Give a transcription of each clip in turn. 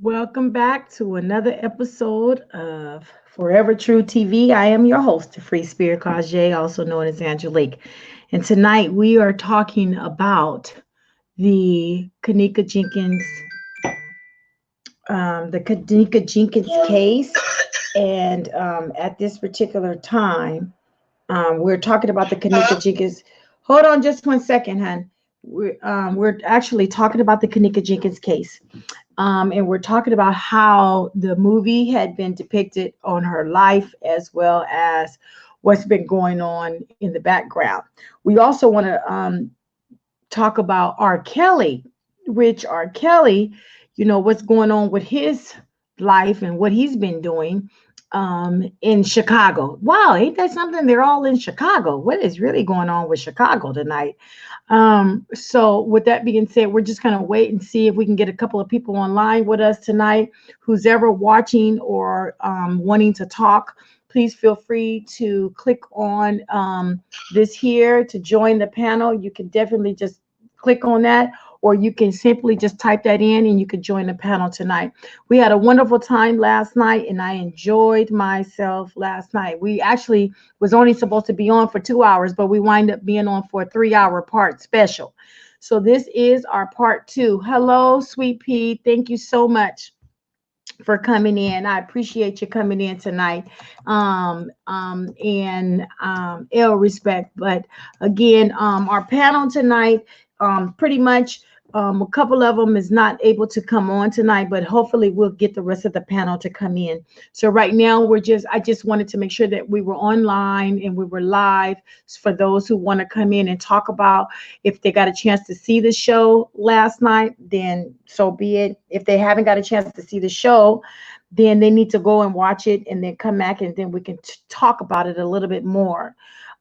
Welcome back to another episode of Forever True TV. I am your host, Free Spirit Kajay, also known as Angelique. And tonight we are talking about the Kenneka Jenkins, case. And at this particular time, we're talking about the Kenneka Jenkins. Hold on just 1 second, hon. We're actually talking about the Kenneka Jenkins case. And we're talking about how the movie had been depicted on her life as well as what's been going on in the background. We also want to talk about R.Kelly, which R.Kelly, what's going on with his life and what he's been doing in Chicago. Wow, ain't that something? They're all in Chicago. What is really going on with Chicago tonight? So with that being said, we're just going to wait and see if we can get a couple of people online with us tonight. Who's ever watching or wanting to talk, please feel free to click on this here to join the panel. You can definitely just click on that, or you can simply just type that in and you can join the panel tonight. We had a wonderful time last night and I enjoyed myself last night. We actually was only supposed to be on for 2 hours, but we wind up being on for a 3 hour part special. So this is our part two. Hello, Sweet Pea. Thank you so much for coming in. I appreciate you coming in tonight. And ill respect. But again, our panel tonight, pretty much a couple of them is not able to come on tonight, but hopefully we'll get the rest of the panel to come in. So right now I just wanted to make sure that we were online and we were live for those who want to come in and talk about if they got a chance to see the show last night, then so be it. If they haven't got a chance to see the show, then they need to go and watch it and then come back and then we can talk about it a little bit more.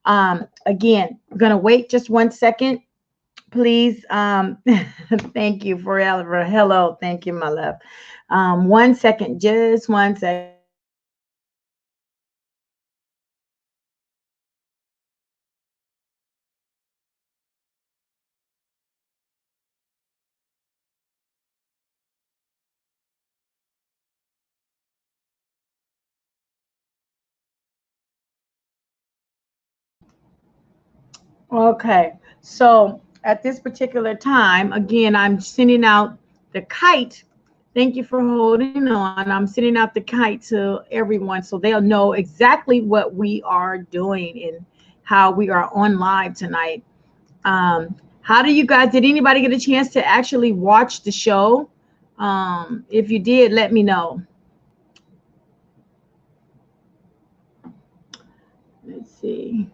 Again, I'm going to wait just 1 second. Please, thank you forever. Hello, thank you, my love. 1 second, just 1 second. Okay, so at this particular time, again, I'm sending out the kite. Thank you for holding on. I'm sending out the kite to everyone so they'll know exactly what we are doing and how we are on live tonight. How do you guys, did anybody get a chance to actually watch the show? If you did, let me know. Let's see.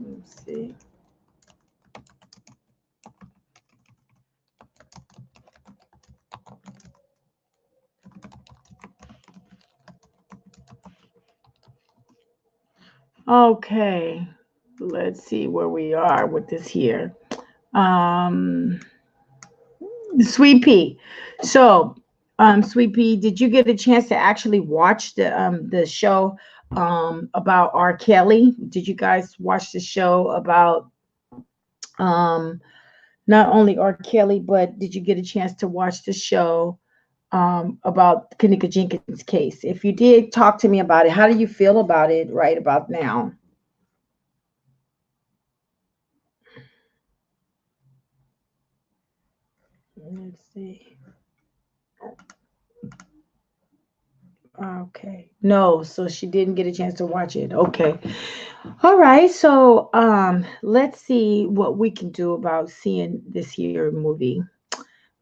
Let's see. Okay, let's see where we are with this here. Um, Sweet Pea. So, Sweet Pea, did you get a chance to actually watch the show about R. Kelly? Did you guys watch the show about um not only R. Kelly, but did you get a chance to watch the show about Kenneka Jenkins' case? If you did, talk to me about it. How do you feel about it right about now? Let's see. Okay. No, so she didn't get a chance to watch it. Okay. All right. So let's see what we can do about seeing this here movie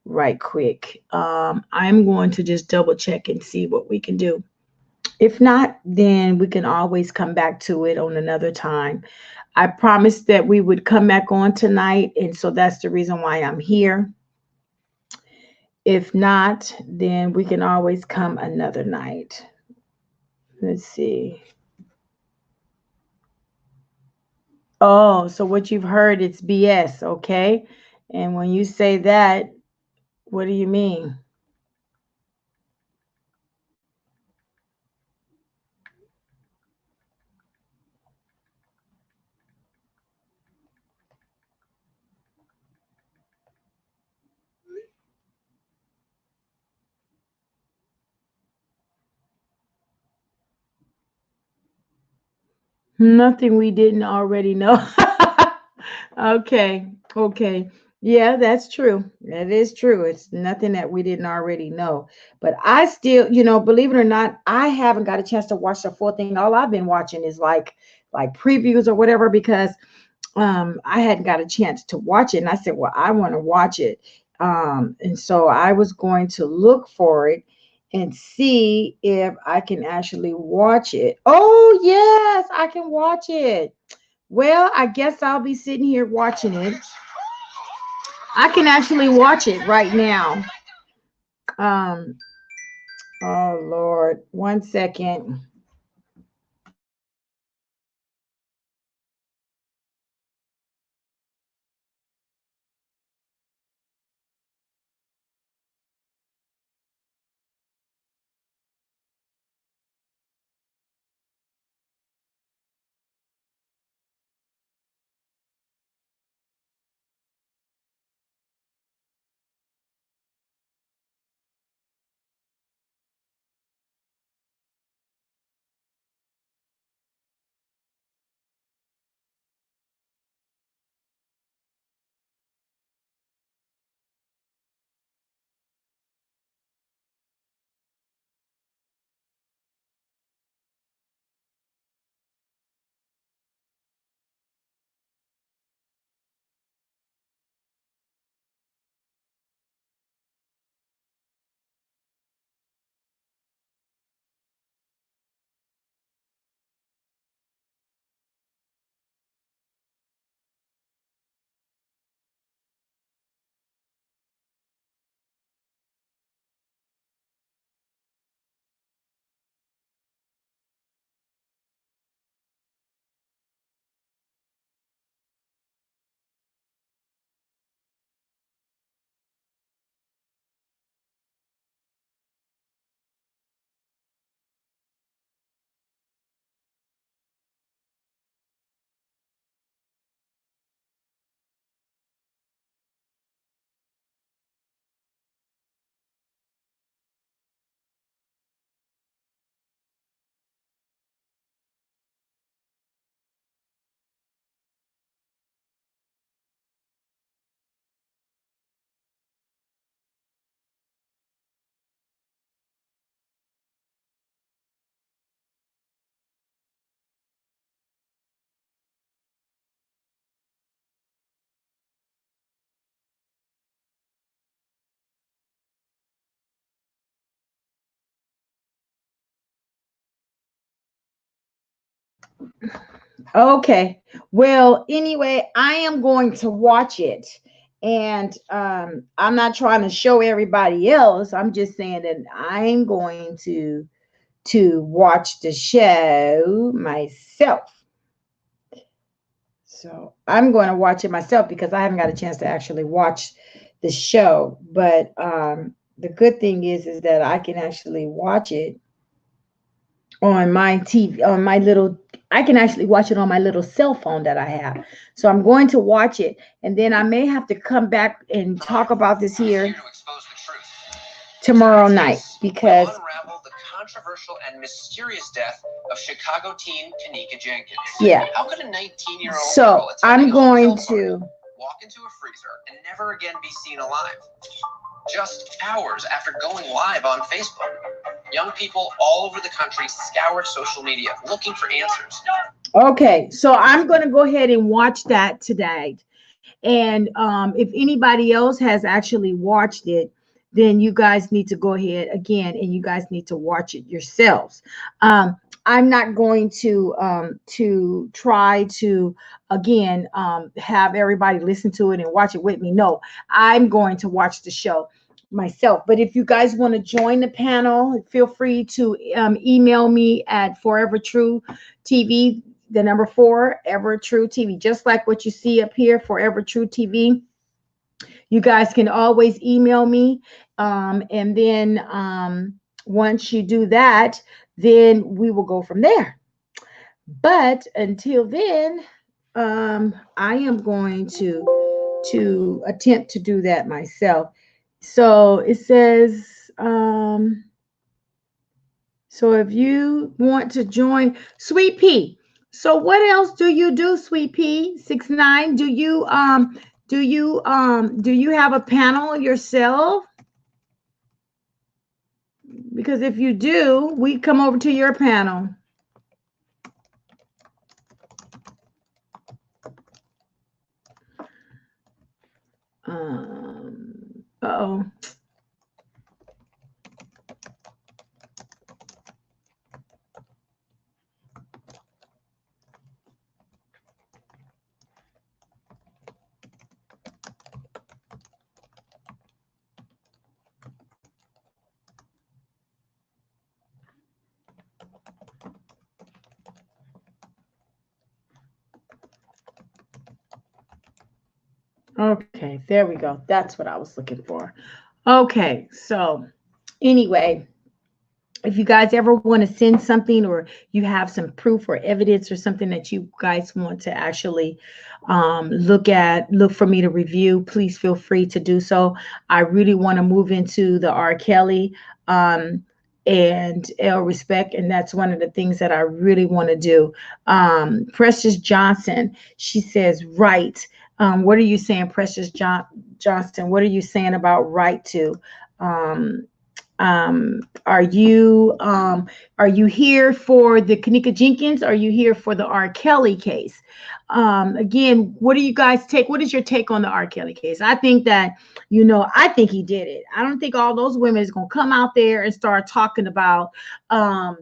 right quick. I'm going to just double check and see what we can do. If not, then we can always come back to it on another time. I promised that we would come back on tonight, and so that's the reason why I'm here. If not, then we can always come another night. Let's see. Oh, so what you've heard, it's BS, okay? And when you say that, What do you mean? Nothing we didn't already know. Okay. Okay. Yeah, that's true. That is true. It's nothing that we didn't already know. But I still, believe it or not, I haven't got a chance to watch the full thing. All I've been watching is like previews or whatever because I hadn't got a chance to watch it. And I said, well, I want to watch it. And so I was going to look for it and see if I can actually watch it. Oh, yes, I can watch it. Well, I guess I'll be sitting here watching it. I can actually watch it right now. Um, oh Lord, 1 second. Okay. Well, anyway, I am going to watch it. And I'm not trying to show everybody else. I'm just saying that I'm going to watch the show myself. So I'm going to watch it myself because I haven't got a chance to actually watch the show. But the good thing is that I can actually watch it on my TV, on my little, I can actually watch it on my little cell phone that I have. So I'm going to watch it, and then I may have to come back and talk about this here tomorrow night because unravel the controversial and mysterious death of Chicago teen Kenneka Jenkins. Yeah. How could a 19-year-old so I'm going to walk into a freezer and never again be seen alive? Just hours after going live on Facebook, young people all over the country scoured social media looking for answers. Okay, so I'm going to go ahead and watch that today. And if anybody else has actually watched it, then you guys need to go ahead again and you guys need to watch it yourselves. I'm not going to try to again have everybody listen to it and watch it with me. No, I'm going to watch the show myself. But if you guys want to join the panel, feel free to email me at Forever True TV, the number 4, Ever True TV, just like what you see up here, Forever True TV. You guys can always email me. And then once you do that, then we will go from there. But until then, I am going to attempt to do that myself. So it says, so if you want to join, Sweet Pea. So what else do you do, Sweet Pea? 6ix9ine? Do you have a panel yourself? Because if you do, we come over to your panel. Uh-oh. Okay, there we go. That's what I was looking for. Okay, so anyway, if you guys ever want to send something, or you have some proof or evidence or something that you guys want to actually look for me to review, please feel free to do so. I really want to move into the R.Kelly and respect, and that's one of the things that I really want to do. Precious Johnson, she says, right. What are you saying, Precious Johnson? What are you saying about right to? Are you here for the Kenneka Jenkins? Are you here for the R.Kelly case? Again, what do you guys take? What is your take on the R.Kelly case? I think that, I think he did it. I don't think all those women is going to come out there and start talking about, that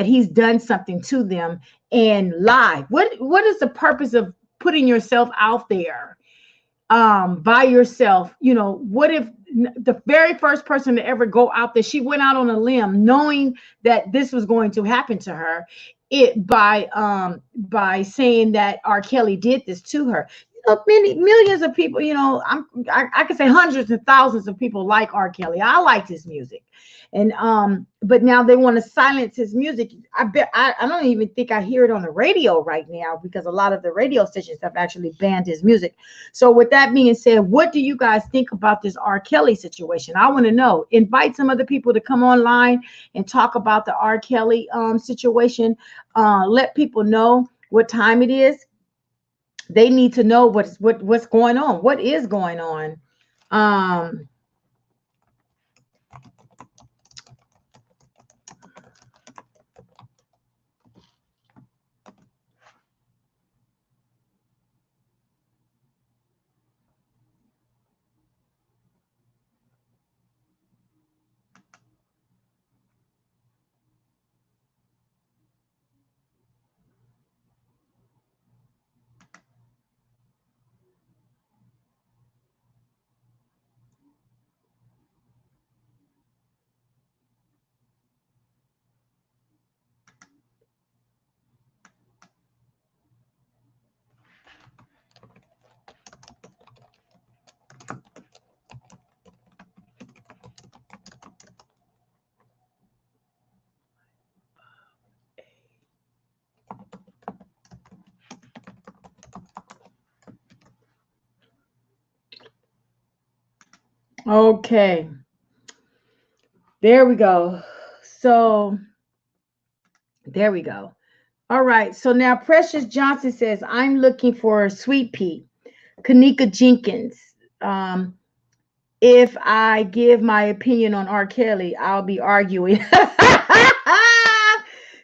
he's done something to them and lie. What is the purpose of putting yourself out there by yourself? What if the very first person to ever go out there, she went out on a limb knowing that this was going to happen to her, by saying that R.Kelly did this to her. Many millions of people, I could say hundreds and thousands of people like R.Kelly. I like his music. And but now they want to silence his music. I don't even think I hear it on the radio right now, because a lot of the radio stations have actually banned his music. So with that being said, what do you guys think about this R.Kelly situation? I want to know. Invite some other people to come online and talk about the R.Kelly situation. Let people know what time it is. They need to know what's going on. What is going on? Okay. There we go. So there we go. All right. So now Precious Johnson says, I'm looking for Sweet Pea, Kenneka Jenkins. If I give my opinion on R.Kelly, I'll be arguing.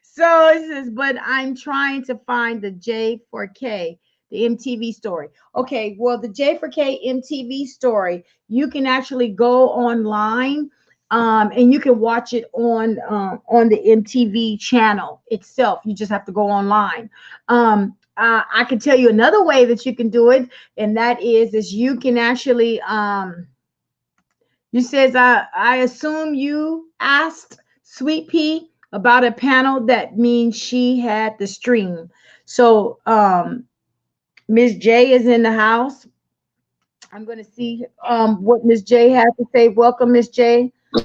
So it says, but I'm trying to find the J4K, the MTV story. Okay, well, the J4K MTV story, you can actually go online, and you can watch it on the MTV channel itself. You just have to go online. I can tell you another way that you can do it, and that is you can actually you says, I assume you asked Sweet Pea about a panel. That means she had the stream. So Miss J is in the house. I'm going to see what Miss J has to say. Welcome, Miss J, to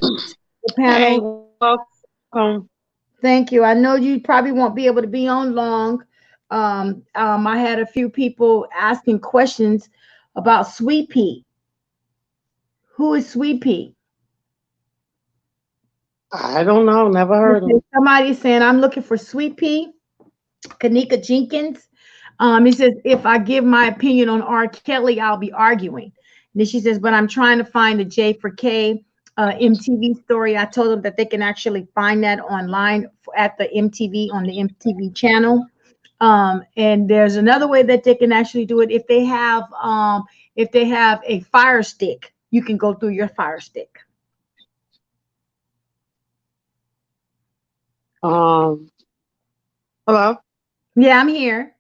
the Hey, panel. welcome. Thank you. I know you probably won't be able to be on long. I had a few people asking questions about Sweet Pea. Who is Sweet Pea? I don't know, never heard Okay, him. somebody's saying I'm looking for Sweet Pea. Kenneka Jenkins. He says, if I give my opinion on R. Kelly, I'll be arguing. And then she says, but I'm trying to find the J for K MTV story. I told them that they can actually find that online at the MTV on the MTV channel. And there's another way that they can actually do it if they have a fire stick. You can go through your fire stick. Um, Hello. Yeah, I'm here.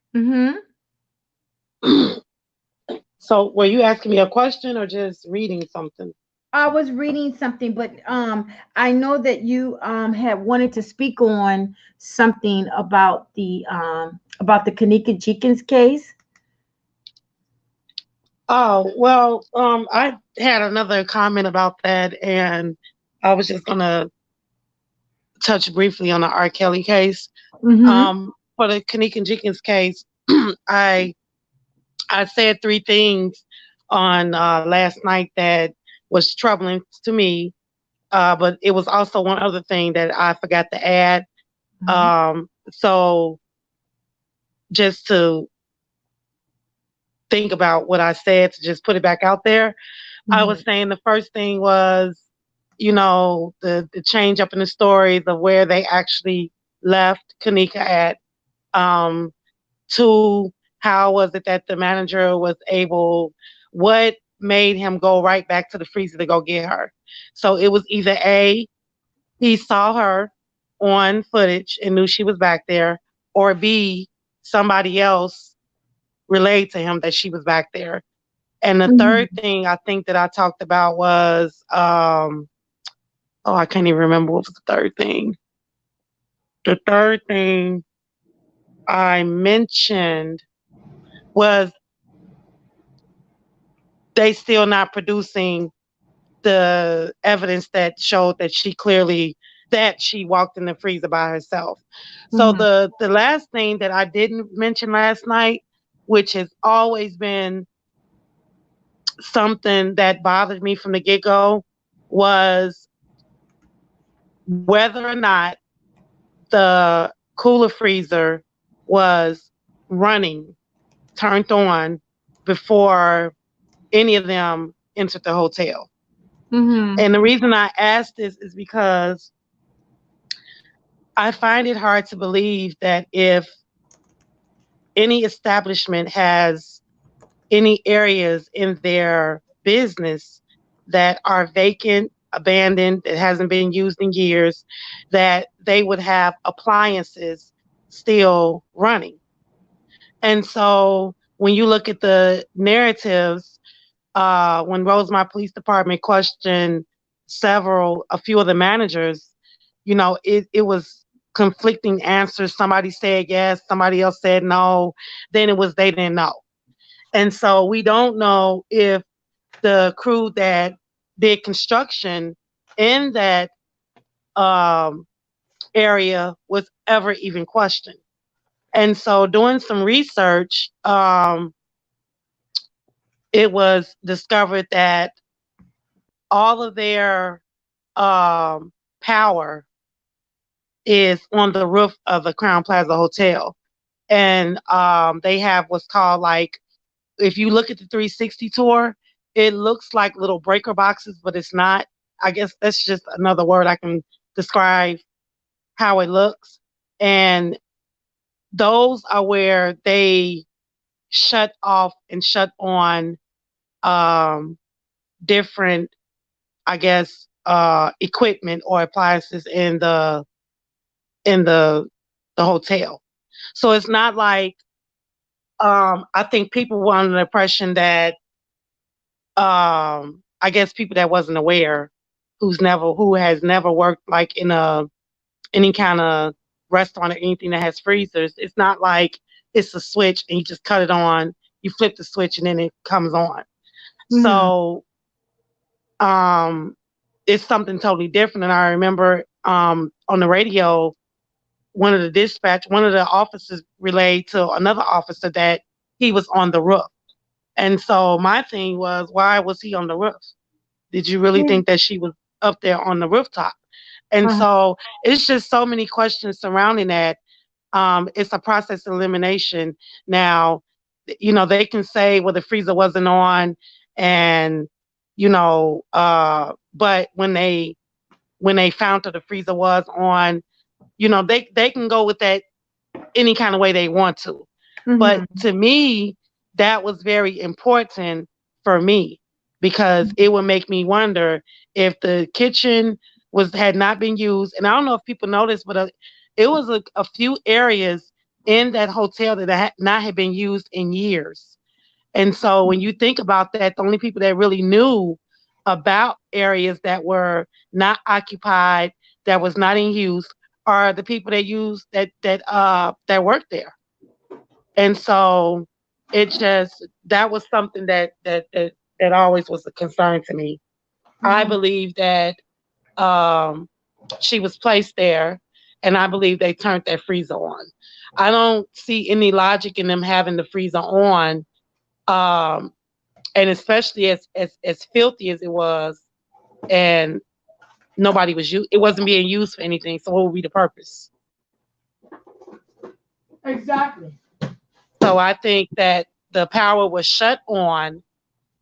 So, were you asking me a question or just reading something? I was reading something, but I know that you had wanted to speak on something about the Kenneka Jenkins case. Oh, well, I had another comment about that, and I was just gonna touch briefly on the R. Kelly case. Mm-hmm. For the Kenneka Jenkins case, I I said three things on last night that was troubling to me. But it was also one other thing that I forgot to add. So just to think about what I said, to just put it back out there, I Mm-hmm. was saying the first thing was, the change up in the stories of where they actually left Kenneka at. Um, to how was it that the manager was able, what made him go right back to the freezer to go get her? So it was either A, he saw her on footage and knew she was back there, or B, somebody else relayed to him that she was back there. And the third Mm-hmm. thing I think that I talked about was, I can't even remember what was the third thing. The third thing I mentioned was they still not producing the evidence that showed that she walked in the freezer by herself. So Mm-hmm. the last thing that I didn't mention last night, which has always been something that bothered me from the get-go, was whether or not the cooler freezer was running, turned on before any of them entered the hotel. Mm-hmm. And the reason I asked this is because I find it hard to believe that if any establishment has any areas in their business that are vacant, abandoned, that hasn't been used in years, that they would have appliances still running. And so when you look at the narratives, when Rosemont Police Department questioned a few of the managers, it was conflicting answers. Somebody said yes, somebody else said no. Then it was they didn't know. And so we don't know if the crew that did construction in that um, area was ever even questioned. And so doing some research, it was discovered that all of their power is on the roof of the Crown Plaza Hotel. And they have what's called, like, if you look at the 360 tour, it looks like little breaker boxes, but it's not. I guess that's just another word I can describe how it looks. And those are where they shut off and shut on um, different, I guess, equipment or appliances in the hotel. So it's not like I think people were under the impression that I guess people that wasn't aware, who has never worked like in any kind of restaurant or anything that has freezers. It's not like it's a switch and you just cut it on. you flip the switch and then it comes on. Mhm. So it's something totally different. And I remember on the radio, one of the officers relayed to another officer that he was on the roof. And so my thing was, why was he on the roof? Did you really think that she was up there on the rooftop? And Uh-huh. so it's just so many questions surrounding that. It's a process of elimination. Now, they can say, well, the freezer wasn't on, and but when they found that the freezer was on, they can go with that any kind of way they want to. But Mhm. to me, that was very important for me because it would make me wonder if the kitchen had not been used. And I don't know if people know this, but it was a few areas in that hotel that had not had been used in years. And so when you think about that, the only people that really knew about areas that were not occupied, that was not in use, are the people that use that work there. And so that was something that always was a concern to me. I Mhm. believe that um, she was placed there, and I believe they turned that freezer on. I don't see any logic in them having the freezer on, um, and especially as filthy as it was, and it wasn't being used for anything. So what would be the purpose? Exactly. So I think that the power was shut on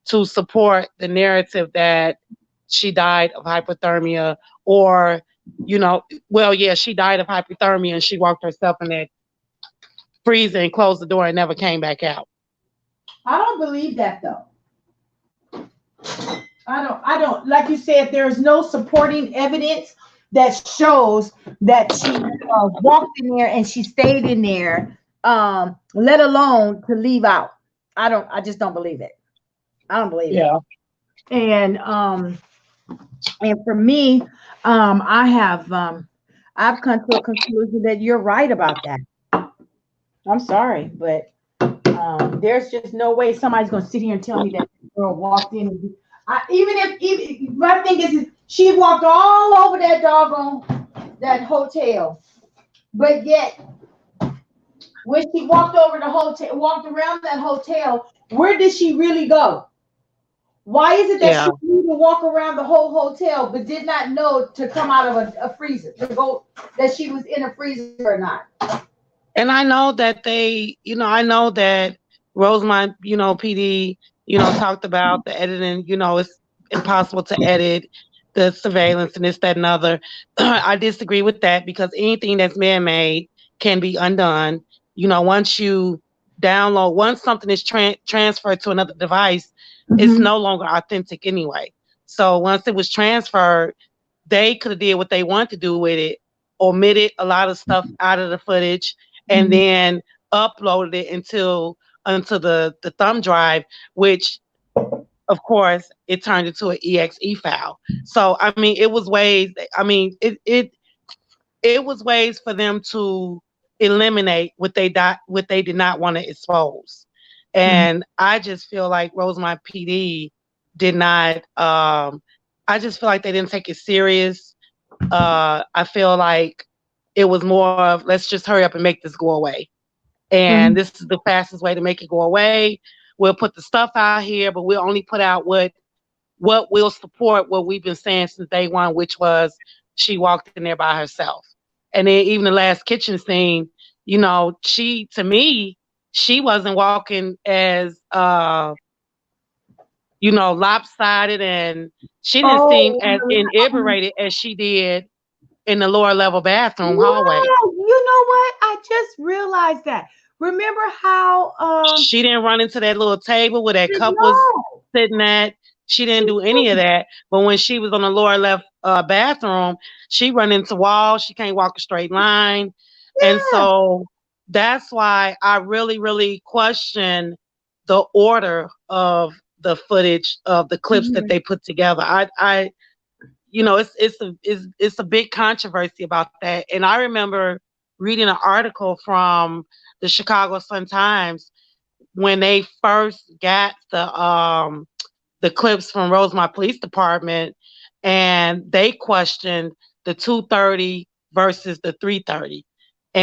to support the narrative that she died of hypothermia, or, well, yeah, she died of hypothermia and she walked herself in that freezer and closed the door and never came back out. I don't believe that though. I don't like you said there's no supporting evidence that shows that she walked in there and she stayed in there, let alone to leave out. I just don't believe it. I don't believe it. Yeah. And for me, I've come to a conclusion that you're right about that. I'm sorry, but there's just no way somebody's gonna sit here and tell me that this girl walked in. Even my thing is she walked all over that doggone that hotel, but yet when she walked over the hotel, walked around that hotel, where did she really go? Why is it that Yeah. she knew to walk around the whole hotel, but did not know to come out of a freezer to go that she was in a freezer or not? And I know that Rosemont, PD, talked about the editing, it's impossible to edit the surveillance and this, that, and other. I disagree with that because anything that's man-made can be undone. Once something is transferred to another device, it's Mm-hmm. no longer authentic anyway. So once it was transferred, they could have did what they want to do with it, omitted a lot of stuff out of the footage, and Mm-hmm. then uploaded it onto the thumb drive, which of course it turned into an exe file. So I mean, it was ways. I mean, it was ways for them to eliminate what they did not want to expose. And I just feel like Rosemont PD did not. I just feel like they didn't take it serious. I feel like it was more of, let's just hurry up and make this go away. And Mm-hmm. this is the fastest way to make it go away. We'll put the stuff out here, but we'll only put out what will support what we've been saying since day one, which was she walked in there by herself. And then even the last kitchen scene, to me, she wasn't walking as lopsided, and she didn't seem Oh, as inebriated as she did in the lower level bathroom hallway. wow. You know what? I just realized that. Remember how She didn't run into that little table where that cup was no. sitting at. She didn't She do any of didn't. that. But when she was on the lower left bathroom, she run into walls. She can't walk a straight line. And Yeah. so that's why I really, really question the order of the footage of the clips that Mhm. they put together. It's a big controversy about that. And I remember reading an article from the Chicago Sun Times when they first got the clips from Rosemont Police Department, and they questioned the 2:30 versus the 3:30,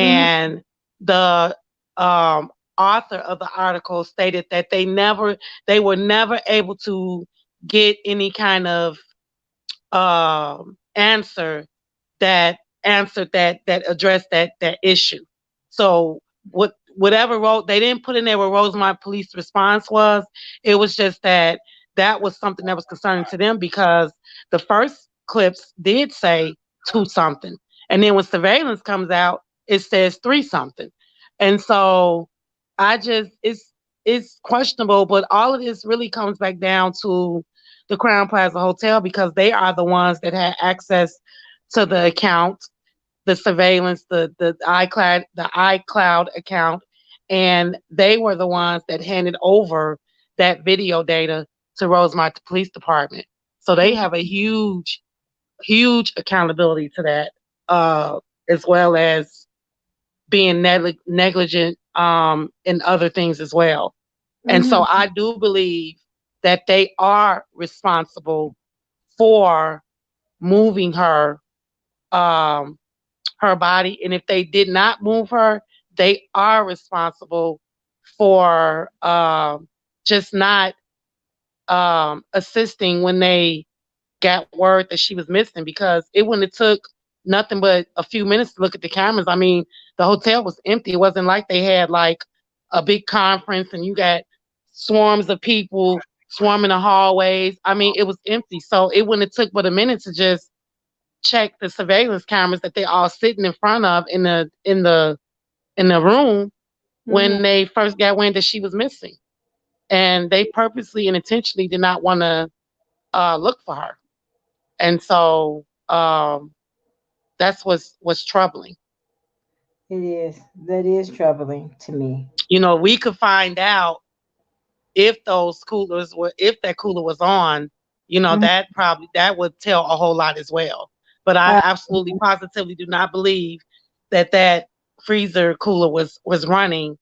Mm-hmm. and the author of the article stated that they were never able to get any kind of answer that that addressed that issue. So whatever role they didn't put in there what Rosemont police response was, it was just that that was something that was concerning to them because the first clips did say two something, and then when surveillance comes out, it says three something, and so I just it's questionable, but all of this really comes back down to the Crown Plaza Hotel because they are the ones that had access to the account, the surveillance, the iCloud account, and they were the ones that handed over that video data to Rosemont Police Department. So they have a huge accountability to that, as well as being negligent in other things as well. And so Mm-hmm. I do believe that they are responsible for moving um, her body. And if they did not move her, they are responsible for just not assisting when they got word that she was missing because it wouldn't have took nothing but a few minutes to look at the cameras. I mean, the hotel was empty. It wasn't like they had like a big conference and you got swarms of people swarming the hallways. I mean, it was empty. So it wouldn't have took but a minute to just check the surveillance cameras that they all sitting in front of in the room Mm-hmm. when they first got wind that she was missing. And they purposely and intentionally did not want to look for her. And so that's what's troubling. It is. That is troubling to me. You know, we could find out if those coolers were if that cooler was on, you know, Mhm. that would tell a whole lot as well. But I Uh, absolutely positively do not believe that that freezer cooler was running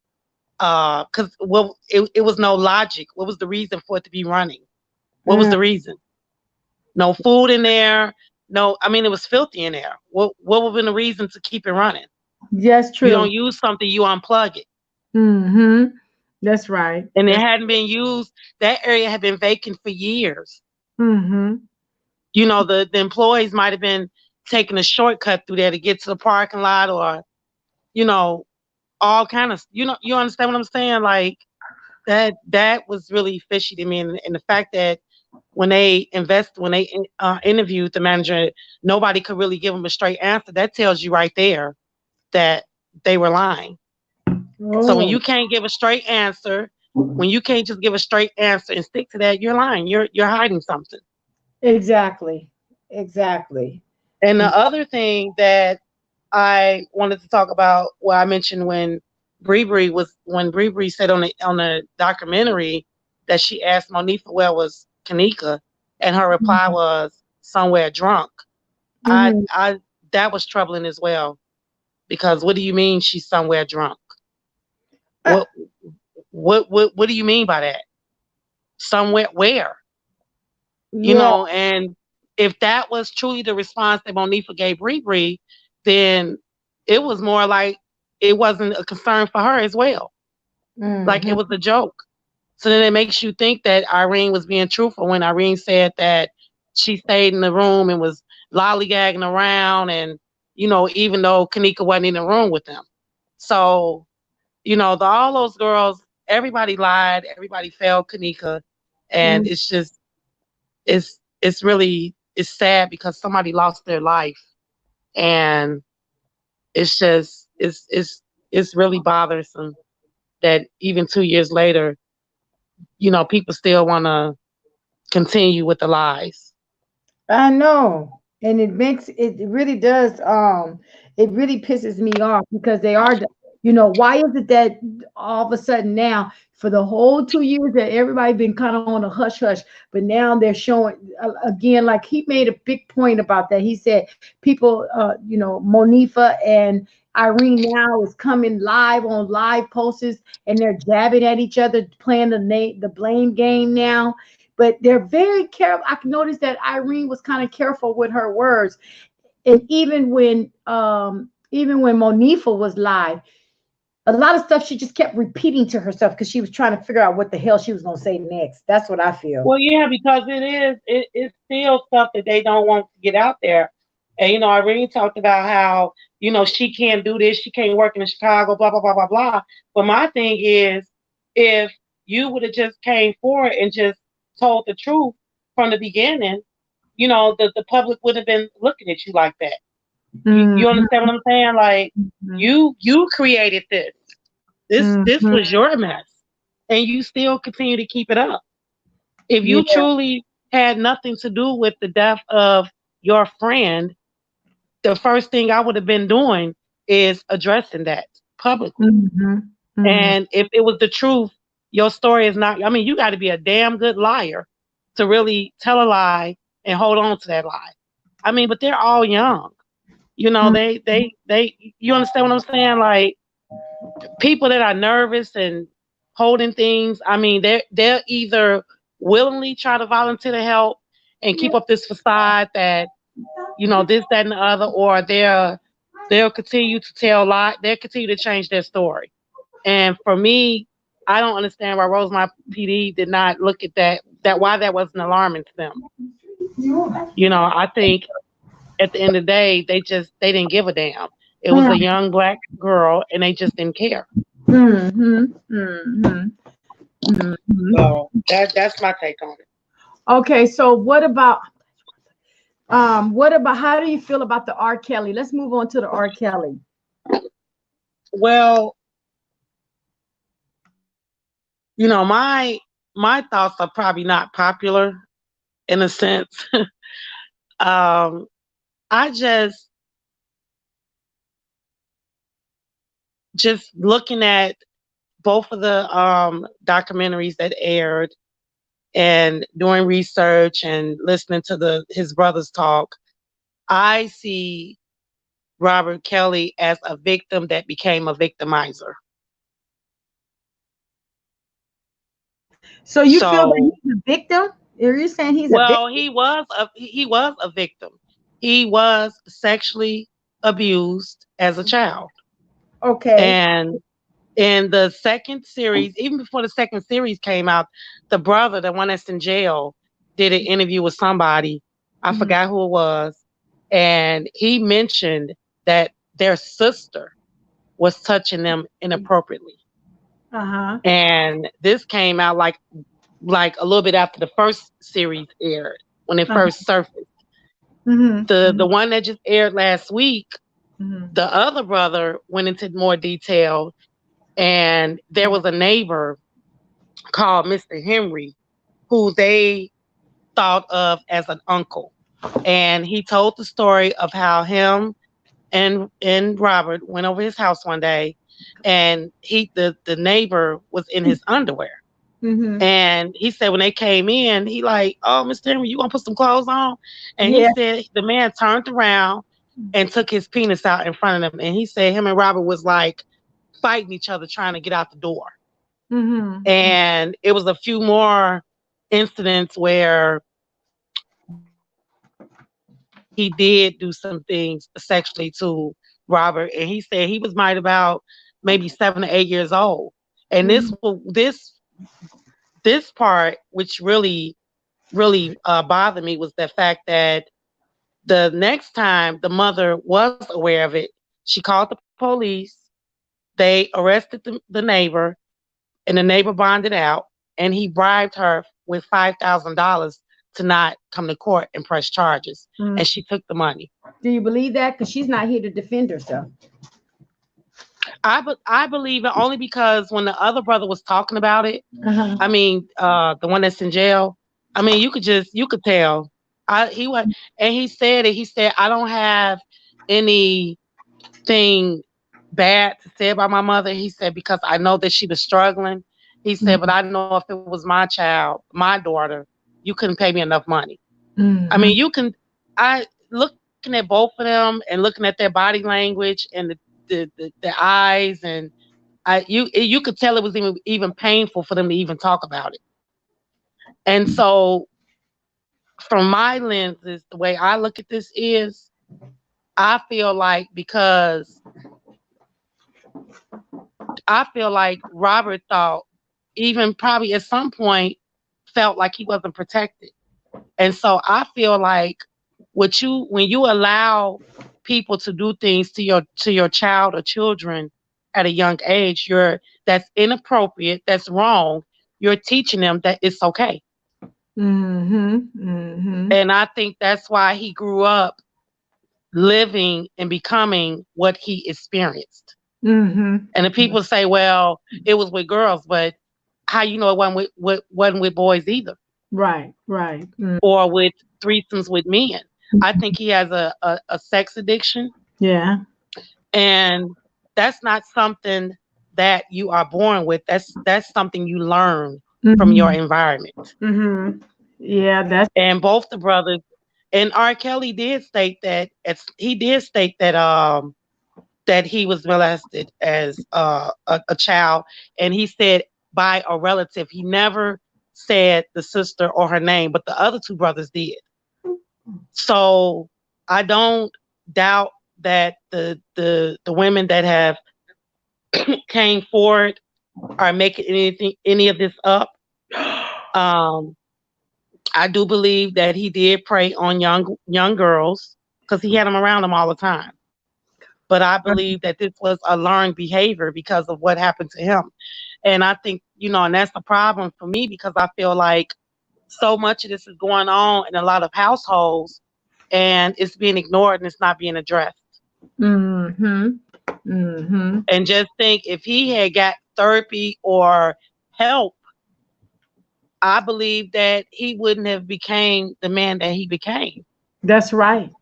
because well it was no logic. What was the reason for it to be running? What was mm, the reason? No food in there. No, I mean it was filthy in there. What would have been the reason to keep it running? that's You true. don't use something, you unplug it. Mm-hmm. That's right. And it That's hadn't been used. That area had been vacant for years. mm-hmm. You know, the employees might have been taking a shortcut through there to get to the parking lot or, you know, all kind of, you understand what I'm saying? Like that was really fishy to me. And the fact that when they interviewed the manager, nobody could really give them a straight answer. That tells you right there that they were lying. So when Oh, you can't give a straight answer, when you can't just give a straight answer and stick to that, you're lying. You're hiding something. exactly. Exactly. And the other thing that I wanted to talk about, well, I mentioned when Bree said on the documentary that she asked Monifa where was Kenneka, and her reply was somewhere drunk. Mm-hmm. I that was troubling as well because what do you mean she's somewhere drunk? Uh, What what do you mean by that? Somewhere where? You yeah. know, and if that was truly the response that Monifa gave Bree, then it was more like it wasn't a concern for her as well. Like Mm-hmm. it was a joke. So then it makes you think that Irene was being truthful when Irene said that she stayed in the room and was lollygagging around and, you know, even though Kenneka wasn't in the room with them. So, you know, all those girls, everybody lied, everybody failed Kenneka. And Mm-hmm. it's just it's really it's sad because somebody lost their life and it's just it's really bothersome that even 2 years later, you know, people still want to continue with the lies. I know. And it really does, it really pisses me off because they are, why is it that all of a sudden now for the whole 2 years that everybody been kind of on a hush hush, but now they're showing again, like he made a big point about that. He said people, Monifa and Irene now is coming live on live posts and they're jabbing at each other, playing the blame game now. But they're very careful. I noticed that Irene was kind of careful with her words. And even when Monifa was live, a lot of stuff she just kept repeating to herself because she was trying to figure out what the hell she was gonna say next. That's what I feel. Well, yeah, because it's still stuff that they don't want to get out there. And I already talked about how, she can't do this, she can't work in Chicago, blah blah blah blah blah. But my thing is, if you would have just came forward and just told the truth from the beginning, the public would have been looking at you like that. You understand what I'm saying? Like, you created this. This was your mess, and you still continue to keep it up. If you truly had nothing to do with the death of your friend, the first thing I would have been doing is addressing that publicly. And if it was the truth, your story is not. I mean, you got to be a damn good liar to really tell a lie and hold on to that lie. I mean, but they're all young. They. You understand what I'm saying? Like, people that are nervous and holding things. I mean, they're either willingly try to volunteer to help and keep up this facade that this, that, and the other, or they'll continue to tell lie. They'll continue to change their story. And for me, I don't understand why Rosemont PD did not look at that why that wasn't alarming to them. I think at the end of the day, they didn't give a damn. It was a young black girl, and they just didn't care. So that's my take on it. Okay, so what about how do you feel about the R.Kelly? Let's move on to the R.Kelly. Well, my thoughts are probably not popular in a sense. I just looking at both of the documentaries that aired and doing research and listening to his brothers talk, I see Robert Kelly as a victim that became a victimizer. So you feel that he's a victim? Are you saying he's a victim? Well, he was a victim. He was sexually abused as a child. Okay. And in the second series, even before the second series came out, the brother, the one that's in jail, did an interview with somebody. I forgot who it was. And he mentioned that their sister was touching them inappropriately. And this came out like a little bit after the first series aired, when it first surfaced. The one that just aired last week, the other brother went into more detail, and there was a neighbor called Mr. Henry who they thought of as an uncle. And he told the story of how him and Robert went over his house one day, and the neighbor was in his underwear. And he said when they came in, he like, "Oh, Mr. Henry, you gonna put some clothes on?" And he said the man turned around and took his penis out in front of them. And he said him and Robert was like fighting each other, trying to get out the door. And it was a few more incidents where he did do some things sexually to Robert. And he said he was about maybe 7 or 8 years old. And this part, which really bothered me, was the fact that the next time the mother was aware of it, she called the police. They arrested the neighbor, and the neighbor bonded out, and he bribed her with $5,000 to not come to court and press charges. And she took the money. Do you believe that? Because she's not here to defend herself. I believe it only because when the other brother was talking about it, I mean, the one that's in jail, I mean, you could tell. He said it. He said, "I don't have anything bad to say about my mother." He said, "Because I know that she was struggling." He said, "But I know if it was my child, my daughter, you couldn't pay me enough money." I mean, looking at both of them and looking at their body language and the eyes, and you could tell it was even painful for them to even talk about it. And so, from my lenses, the way I look at this is, I feel like Robert thought, even probably at some point, felt like he wasn't protected. And so I feel like when you allow people to do things to your child or children at a young age, that's inappropriate, that's wrong, you're teaching them that it's okay. And I think that's why he grew up living and becoming what he experienced. And the people say, well, it was with girls, but how you know it wasn't with boys either? Right. Or with threesomes with men. I think he has a sex addiction. Yeah. And that's not something that you are born with. That's something you learn from your environment. Yeah, and both the brothers, and R.Kelly did state that that he was molested as a child, and he said by a relative. He never said the sister or her name, but the other two brothers did. So I don't doubt that the women that have came forward are making any of this up. I do believe that he did prey on young girls because he had them around him all the time. But I believe that this was a learned behavior because of what happened to him. And I think, and that's the problem for me, because I feel like so much of this is going on in a lot of households and it's being ignored and it's not being addressed. And just think, if he had got therapy or help, I believe that he wouldn't have became the man that he became. That's right.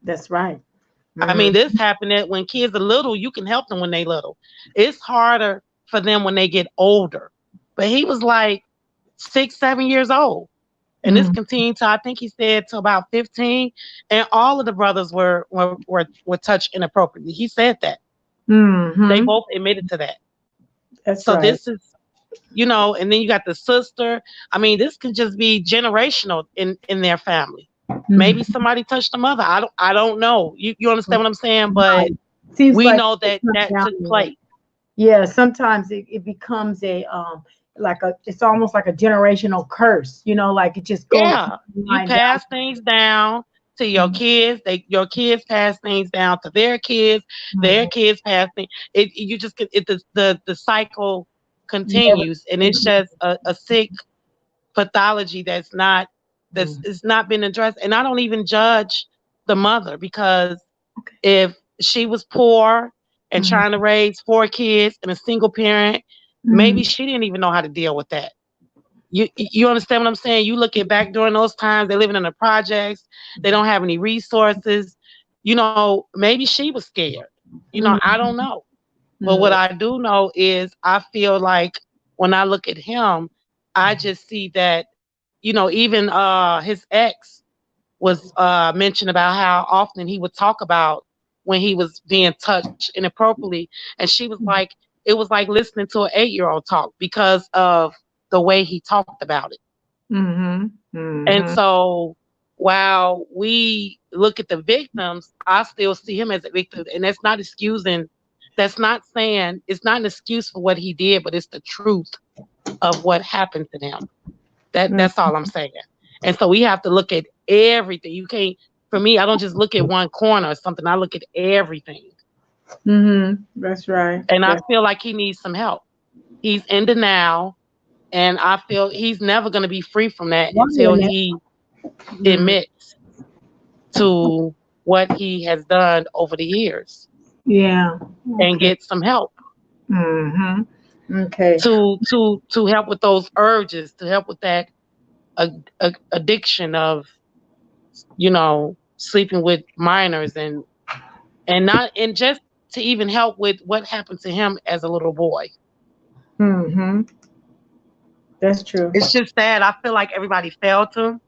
I mean, this happened when kids are little. You can help them when they little. It's harder for them when they get older. But he was like 6, 7 years old. And this continued to, I think he said, to about 15. And all of the brothers were touched inappropriately. He said that. They both admitted to that. That's right. This is, and then you got the sister. I mean, this can just be generational in their family. Maybe somebody touched the mother. I don't know. You understand what I'm saying? But Seems we like know that took place. Yeah, sometimes it becomes it's almost like a generational curse, like it just goes. Yeah, you pass things down to your kids. Your kids pass things down to their kids. Their kids pass things. The cycle continues, and it's just a sick pathology that's not been addressed. And I don't even judge the mother, because if she was poor and trying to raise 4 kids and a single parent, maybe she didn't even know how to deal with that. You understand what I'm saying? You look at back during those times, they're living in the projects, they don't have any resources. Maybe she was scared. I don't know. But what I do know is, I feel like when I look at him, I just see that, even his ex was mentioned about how often he would talk about when he was being touched inappropriately. And she was like, it was like listening to an 8-year-old talk, because of the way he talked about it. And so while we look at the victims, I still see him as a victim. And that's not excusing, that's not saying, it's not an excuse for what he did, but it's the truth of what happened to them. That's all I'm saying. And so we have to look at everything. You can't, for me, I don't just look at one corner or something. I look at everything. That's right. And I feel like he needs some help. He's in denial, and I feel he's never going to be free from that until he admits to what he has done over the years. Yeah. And get some help. Okay. To help with those urges, to help with that addiction of, sleeping with minors, and just to even help with what happened to him as a little boy. That's true. It's just that I feel like everybody failed him.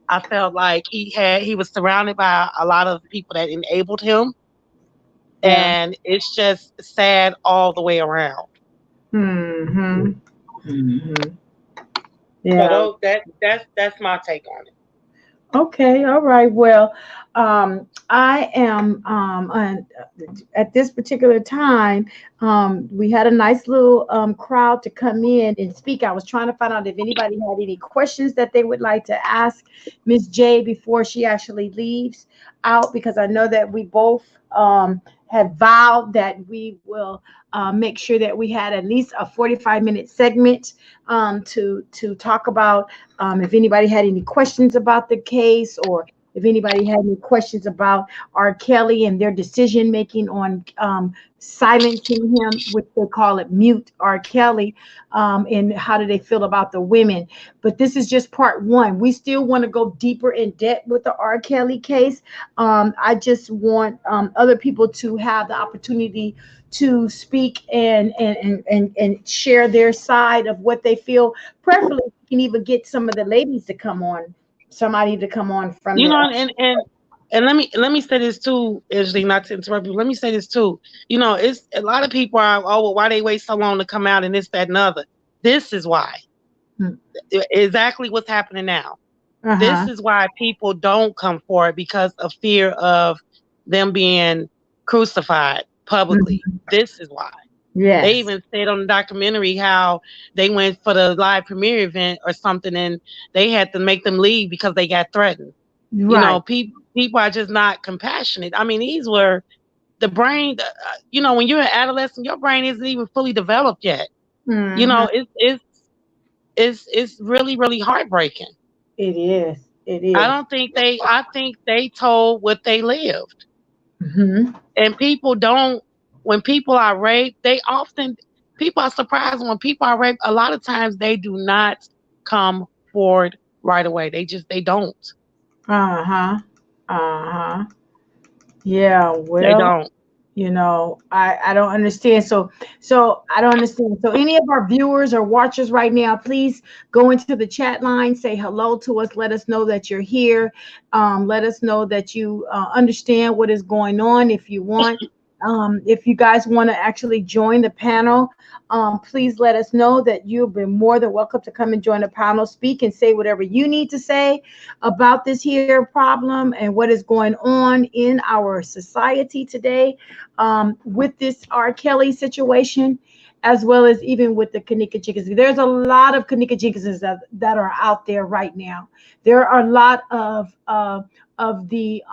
I felt like he was surrounded by a lot of people that enabled him. Yeah. And it's just sad all the way around. Mm-hmm. Mm-hmm. So Yeah. that's my take on it. Okay, all right. Well, I am at this particular time. We had a nice little crowd to come in and speak. I was trying to find out if anybody had any questions that they would like to ask Miss J before she actually leaves out, because I know that we both have vowed that we will make sure that we had at least a 45-minute segment to talk about if anybody had any questions about the case, or if anybody had any questions about R.Kelly and their decision making on silencing him, which they call it mute R.Kelly, and how do they feel about the women. But this is just part one. We still want to go deeper in depth with the R.Kelly case. I just want other people to have the opportunity to speak and share their side of what they feel. Preferably, you can even get some of the ladies to come on, somebody to come on from You the. know, and let me say this too, Ashley, not to interrupt you. Let me say this too. You know, it's a lot of people are, oh, well, why they wait so long to come out and this, that, and other. This is why. Exactly what's happening now. This Uh-huh. is why people don't come forward, because of fear of them being crucified publicly. Mhm. This is why. They Yes. even said on the documentary how they went for the live premiere event or something, and they had to make them leave because they got threatened. You know, Right. people are just not compassionate. I mean, these were the brain. You know, when you're an adolescent, your brain isn't even fully developed yet. You Hmm. know, it's really really heartbreaking. It is. It I is. don't think they. I think they told what they lived, Mm-hmm. and people don't. When people are raped, they often people are surprised when people are raped. A lot of times they do not come forward right away. They don't. Uh-huh. Uh-huh. Yeah. They Well, don't. I don't understand. So I don't understand. So any of our viewers or watchers right now, please go into the chat line, say hello to us, let us know that you're here. Let us know that you understand what is going on. If you want, if you guys want to actually join the panel, please let us know that you've been more than welcome to come and join the panel, speak and say whatever you need to say about this here problem and what is going on in our society today, with this R. Kelly situation, as well as even with the Kenneka Jenkins. There's a lot of Kenneka Jenkinses that are out there right now. There are a lot of the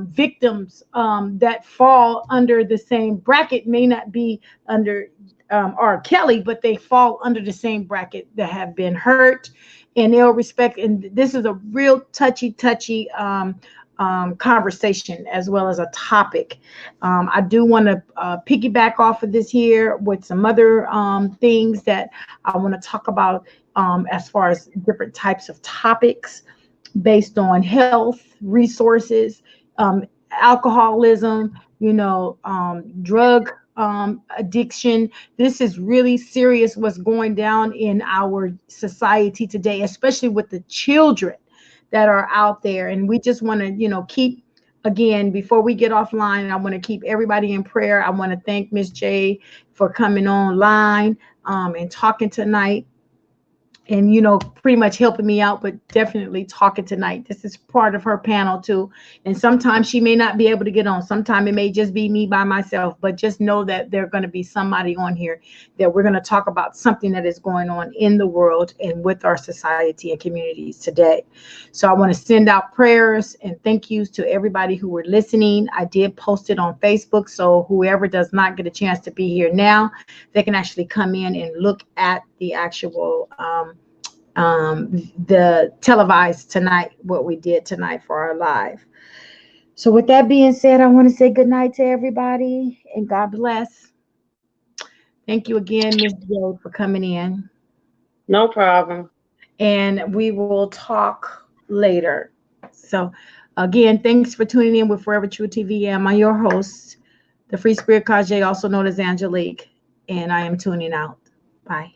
victims that fall under the same bracket, may not be under R. Kelly, but they fall under the same bracket, that have been hurt and ill respect. And this is a real touchy conversation, as well as a topic. I do want to piggyback off of this here with some other things that I want to talk about, as far as different types of topics based on health, resources, alcoholism, drug addiction. This is really serious what's going down in our society today, especially with the children that are out there. And we just want to, keep, again, before we get offline, I want to keep everybody in prayer. I want to thank Miss J for coming online and talking tonight, and pretty much helping me out, but definitely talking tonight. This is part of her panel too, and sometimes she may not be able to get on. Sometimes it may just be me by myself, but just know that there's going to be somebody on here that we're going to talk about something that is going on in the world and with our society and communities today. So I want to send out prayers and thank yous to everybody who were listening. I did post it on Facebook, so whoever does not get a chance to be here now, they can actually come in and look at the actual the televised tonight, what we did tonight for our live. So with that being said, I want to say good night to everybody and God bless. Thank you again, Ms. Joe, for coming in. No problem. And we will talk later. So again, thanks for tuning in with Forever True TV. I'm your host, the Free Spirit Kajay, also known as Angelique, and I am tuning out. Bye.